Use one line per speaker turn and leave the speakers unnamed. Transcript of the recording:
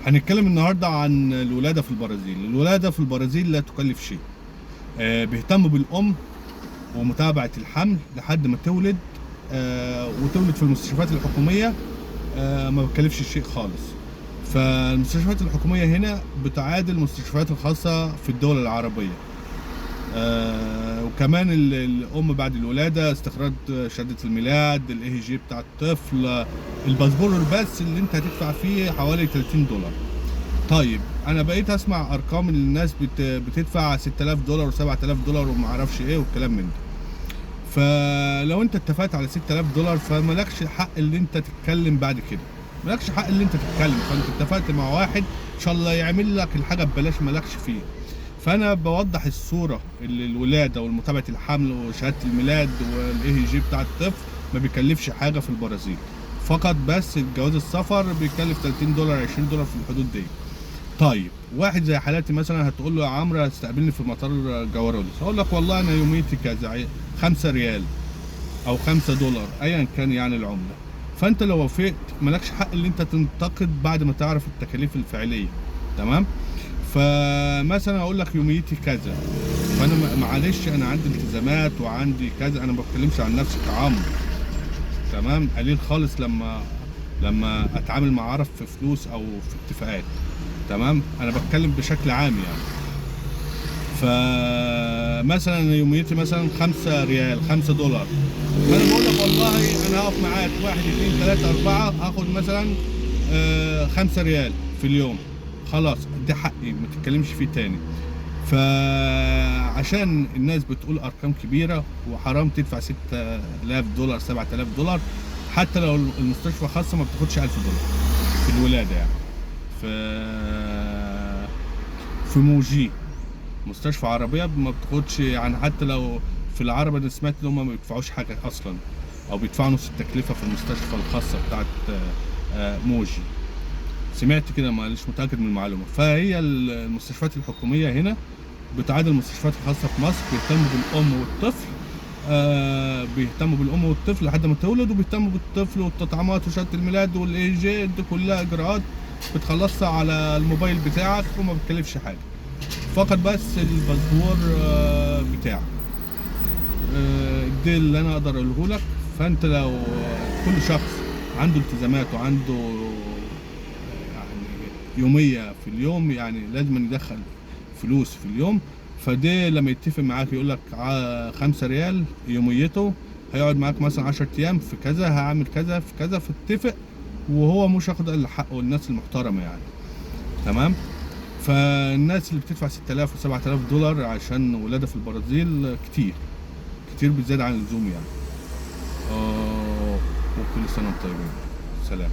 هنتكلم النهارده عن الولادة في البرازيل. الولادة في البرازيل لا تكلف شيء. بيهتموا بالأم ومتابعة الحمل لحد ما تولد، وتولد في المستشفيات الحكومية. ما بتكلفش شيء خالص. فالمستشفيات الحكومية هنا بتعادل المستشفيات الخاصة في الدول العربية. وكمان الأم بعد الولادة استخراج شهادة الميلاد، الاي جي بتاع الطفل، الباسبور بس اللي انت هتدفع فيه حوالي $30. طيب انا بقيت اسمع ارقام الناس بتدفع $6000 و7000 وما اعرفش ايه والكلام من ده. فلو انت اتفقت على $6000 فمالكش حق اللي انت تتكلم بعد كده، مالكش حق اللي انت تتكلم. فانت اتفقت مع واحد ان شاء الله يعمل لك الحاجه ببلاش، مالكش فيه. فانا بوضح الصوره اللي الولاده والمتابعه الحمل وشهاده الميلاد والاي جي بتاع الطفل ما بيكلفش حاجه في البرازيل. فقط بس جواز السفر بيكلف $30 $20 في الحدود دي. طيب واحد زي حالاتي مثلا هتقول له يا عمرو هتستقبلني في مطار جواروليس، اقول لك والله انا يوميتي كذا 5 ريال او $5 ايا كان يعني العمله. فانت لو وافقت مالكش حق اللي انت تنتقد بعد ما تعرف التكاليف الفعليه. تمام. فمثلا اقول لك يوميتي كذا، فانا معلش انا عندي التزامات وعندي كذا، انا ما بتكلمش عن نفسي كعمرو. تمام. قليل خالص لما اتعامل مع عرف في فلوس او في اتفاقات. تمام. انا بتكلم بشكل عام يعني. فمثلا يوميتي مثلا 5 ريال $5. فانا بقول لك والله انا هقف معاك 1 2 3 4 هاخد مثلا 5 ريال في اليوم، خلاص ده حقي ما تتكلمش فيه تاني. فعشان الناس بتقول ارقام كبيره وحرام تدفع $6000 $7000، حتى لو المستشفى خاصه ما بتاخدش $1000 في الولاده يعني. في موجي مستشفى عربيه ما بتاخدش يعني، حتى لو في العربة انا سمعت ان هم ما بيدفعوش حاجه اصلا، او بيدفعوا نص التكلفه في المستشفى الخاصه بتاعت موجي. سمعت كده، مش متاكد من المعلومه. فهي المستشفيات الحكوميه هنا بتعادل المستشفيات الخاصه في مصر. بيهتموا بالام والطفل، بيهتموا بالام والطفل لحد ما تولد، وبيهتموا بالطفل والتطعيمات وشهاده الميلاد والاي جي، دي كلها اجراءات بتخلصها على الموبايل بتاعك وما بتكلفش حاجه، فقط بس الباسبور بتاعك. ده اللي انا اقدر اقوله لك. فانت لو كل شخص عنده التزامات وعنده يعني يوميه في اليوم، يعني لازم يدخل فلوس في اليوم. فده لما يتفق معاك يقول لك 5 ريال يوميته، هيقعد معاك مثلا 10 ايام في كذا، هعمل كذا في كذا، فاتفق. وهو مش هياخد الا حقه، الناس المحترمه يعني. تمام. فالناس اللي بتدفع $6000 و7000 عشان ولاده في البرازيل كتير كتير بزيادة عن اللزوم يعني. وكل سنة وانتم طيبين. سلام.